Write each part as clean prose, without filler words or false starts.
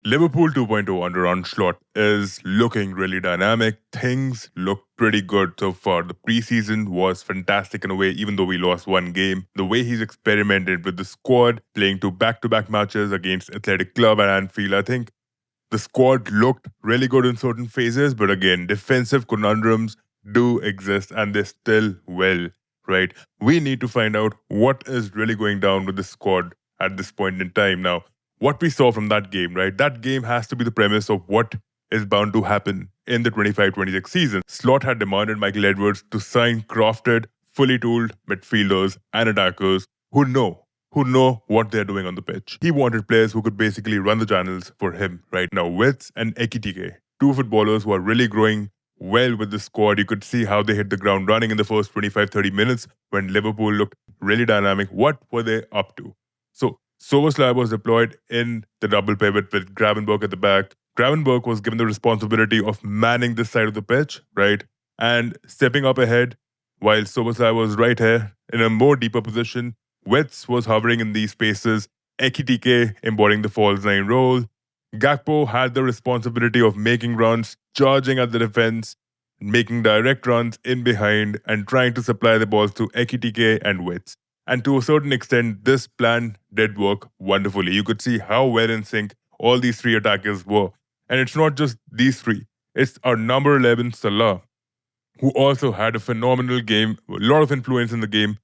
Liverpool 2.0 under Arne Slot is looking really dynamic. Things look pretty good so far. The preseason was fantastic in a way, even though we lost one game. The way he's experimented with the squad, playing two back-to-back matches against Athletic Club and Anfield, I think the squad looked really good in certain phases, but again, defensive conundrums do exist and they still will, right? We need to find out what is really going down with the squad at this point in time. Now, what we saw from that game, right? That game has to be the premise of what is bound to happen in the 25-26 season. Slot had demanded Michael Edwards to sign crafted, fully tooled midfielders and attackers who know what they're doing on the pitch. He wanted players who could basically run the channels for him right now. Wits and Ekitike, two footballers who are really growing well with the squad. You could see how they hit the ground running in the first 25-30 minutes when Liverpool looked really dynamic. What were they up to? So Soboslai was deployed in the double pivot with Gravenberg at the back. Gravenberg was given the responsibility of manning this side of the pitch, right? And stepping up ahead while Soboslai was right here in a more deeper position. Wets was hovering in these spaces, Ekitike embodying the false nine role. Gakpo had the responsibility of making runs, charging at the defense, making direct runs in behind, and trying to supply the balls to Ekitike and Wets. And to a certain extent, this plan did work wonderfully. You could see how well in sync all these three attackers were. And it's not just these three, it's our number 11, Salah, who also had a phenomenal game, a lot of influence in the game.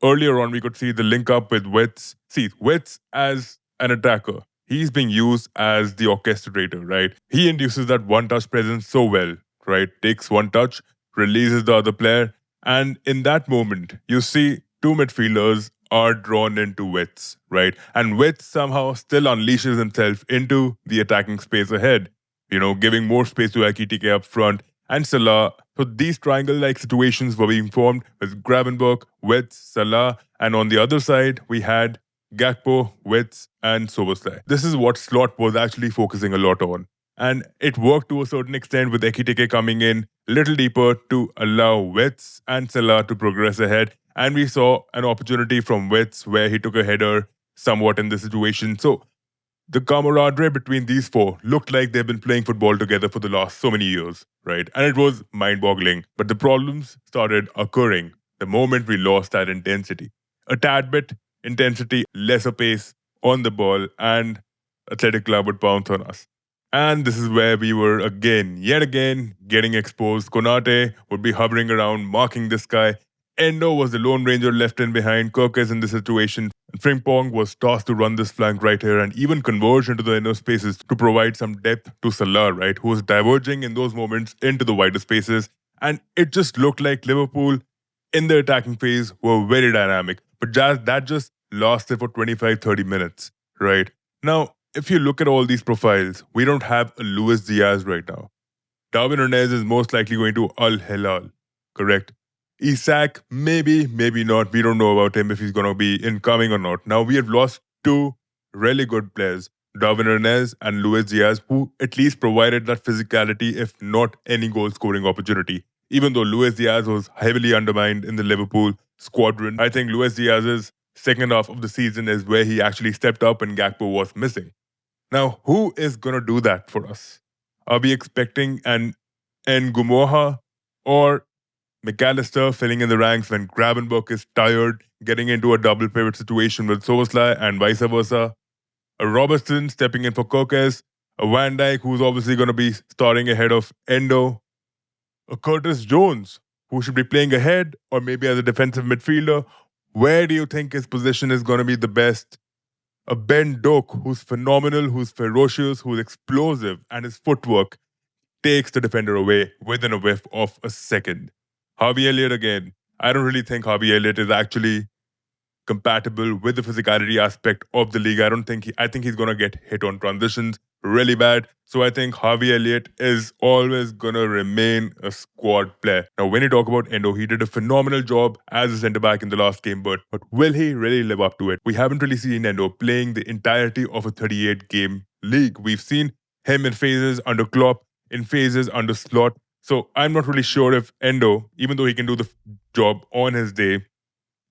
Earlier on, we could see the link up with Wits. See, Wits as an attacker, he's being used as the orchestrator, right? He induces that one-touch presence so well, right? Takes one touch, releases the other player, and in that moment, you see two midfielders are drawn into Wits, right? And Wits somehow still unleashes himself into the attacking space ahead, giving more space to Ekitike up front and Salah. So these triangle-like situations were being formed with Gravenberg, Wits, Salah, and on the other side, we had Gakpo, Wits, and Soboslai. This is what Slot was actually focusing a lot on. And it worked to a certain extent with Ekitike coming in a little deeper to allow Wits and Salah to progress ahead. And we saw an opportunity from Wits where he took a header somewhat in the situation. So the camaraderie between these four looked like they've been playing football together for the last so many years, right? And it was mind-boggling. But the problems started occurring the moment we lost that intensity. A tad bit intensity, lesser pace on the ball, and Athletic Club would pounce on us. And this is where we were yet again, getting exposed. Konate would be hovering around, marking this guy. Endo was the Lone Ranger left in behind. Kirkes in the situation. And Frimpong was tasked to run this flank right here and even converge into the inner spaces to provide some depth to Salah, right? Who was diverging in those moments into the wider spaces. And it just looked like Liverpool in the attacking phase were very dynamic. But that just lasted for 25-30 minutes, right? Now, if you look at all these profiles, we don't have a Luis Diaz right now. Darwin Nunez is most likely going to Al Hilal, correct? Isak, maybe not. We don't know about him if he's going to be incoming or not. Now, we have lost two really good players, Darwin Nunez and Luis Diaz, who at least provided that physicality, if not any goal scoring opportunity. Even though Luis Diaz was heavily undermined in the Liverpool squadron, I think Luis Diaz's second half of the season is where he actually stepped up and Gakpo was missing. Now, who is going to do that for us? Are we expecting an Ngumoha or McAllister filling in the ranks when Gravenberg is tired, getting into a double pivot situation with Soboslai and vice versa? A Robertson stepping in for Kirkes, a Van Dijk who's obviously going to be starting ahead of Endo, a Curtis Jones who should be playing ahead or maybe as a defensive midfielder. Where do you think his position is going to be the best? A Ben Doak who's phenomenal, who's ferocious, who's explosive, and his footwork takes the defender away within a whiff of a second. Harvey Elliott again. I don't really think Harvey Elliott is actually compatible with the physicality aspect of the league. I think he's going to get hit on transitions really bad. So I think Harvey Elliott is always going to remain a squad player. Now, when you talk about Endo, he did a phenomenal job as a centre-back in the last game, but will he really live up to it? We haven't really seen Endo playing the entirety of a 38-game league. We've seen him in phases under Klopp, in phases under Slot. So I'm not really sure if Endo, even though he can do the job on his day,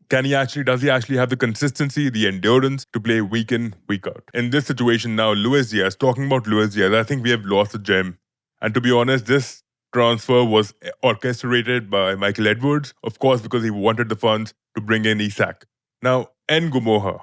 Does he actually have the consistency, the endurance to play week in, week out? In this situation now, Luis Diaz, talking about Luis Diaz, I think we have lost a gem. And to be honest, this transfer was orchestrated by Michael Edwards, of course, because he wanted the funds to bring in Isak. Now, Ngumoha,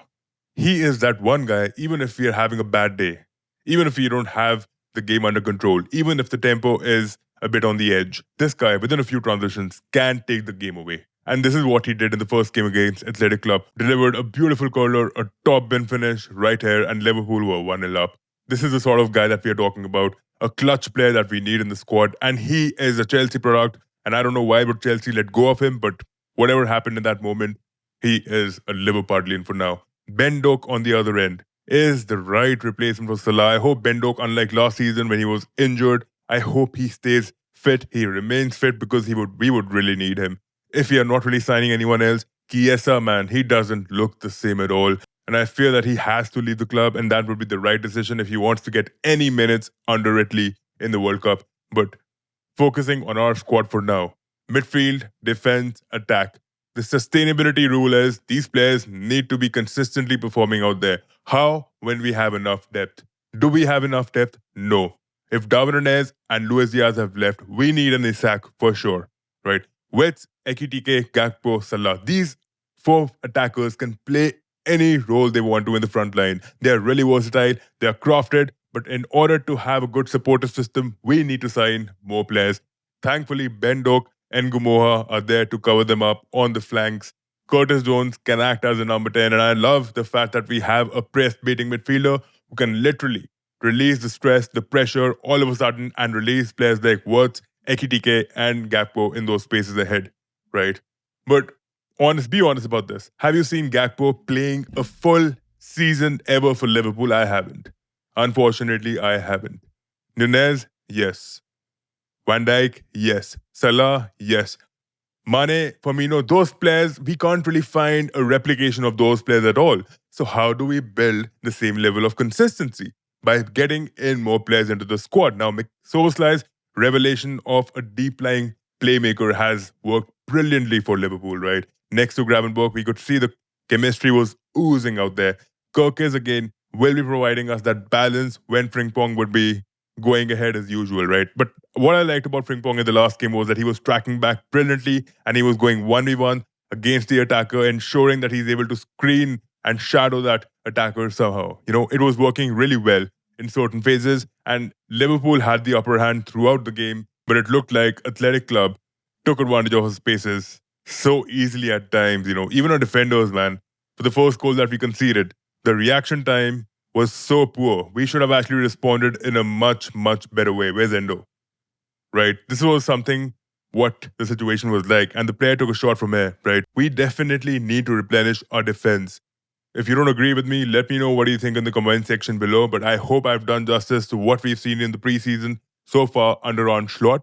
he is that one guy, even if we are having a bad day, even if we don't have the game under control, even if the tempo is a bit on the edge, this guy, within a few transitions, can take the game away. And this is what he did in the first game against Athletic Club. Delivered a beautiful curler, a top bin finish right here, and Liverpool were 1-0 up. This is the sort of guy that we are talking about, a clutch player that we need in the squad, and he is a Chelsea product. And I don't know why would Chelsea let go of him, but whatever happened in that moment, he is a Liverpudlian for now. Ben Doak on the other end is the right replacement for Salah. I hope Ben Doak, unlike last season when he was injured, I hope he stays fit. He remains fit because we would really need him. If we are not really signing anyone else, Chiesa, man, he doesn't look the same at all. And I fear that he has to leave the club, and that would be the right decision if he wants to get any minutes under Italy in the World Cup. But focusing on our squad for now, midfield, defense, attack. The sustainability rule is these players need to be consistently performing out there. How? When we have enough depth. Do we have enough depth? No. If Darwin Nunez and Luis Diaz have left, we need an Isak for sure, right? With Ekitike, Gakpo, Salah, these four attackers can play any role they want to in the front line. They are really versatile, they are crafted, but in order to have a good supportive system, we need to sign more players. Thankfully, Ben Doak and Gumoha are there to cover them up on the flanks. Curtis Jones can act as a number 10, and I love the fact that we have a press-baiting midfielder who can literally release the stress, the pressure all of a sudden and release players like Wirtz, Ekitike, and Gakpo in those spaces ahead, right? But be honest about this. Have you seen Gakpo playing a full season ever for Liverpool? I haven't. Unfortunately, I haven't. Nunez, yes. Van Dijk, yes. Salah, yes. Mane, Firmino, those players, we can't really find a replication of those players at all. So how do we build the same level of consistency? By getting in more players into the squad. Now, Soboslai's revelation of a deep-lying playmaker has worked brilliantly for Liverpool, right? Next to Gravenberch, we could see the chemistry was oozing out there. Kirkes, again, will be providing us that balance when Frimpong would be going ahead as usual, right? But what I liked about Frimpong in the last game was that he was tracking back brilliantly and he was going 1v1 against the attacker, ensuring that he's able to screen and shadow that attacker somehow. You know, it was working really well in certain phases, and Liverpool had the upper hand throughout the game, but it looked like Athletic Club took advantage of his spaces so easily at times, you know, even our defenders, man. For the first goal that we conceded, the reaction time was so poor. We should have actually responded in a much, much better way. Where's Endo? Right? This was something what the situation was like, and the player took a shot from here, right? We definitely need to replenish our defense. If you don't agree with me, let me know what you think in the comment section below, but I hope I've done justice to what we've seen in the preseason so far under Arne Slot.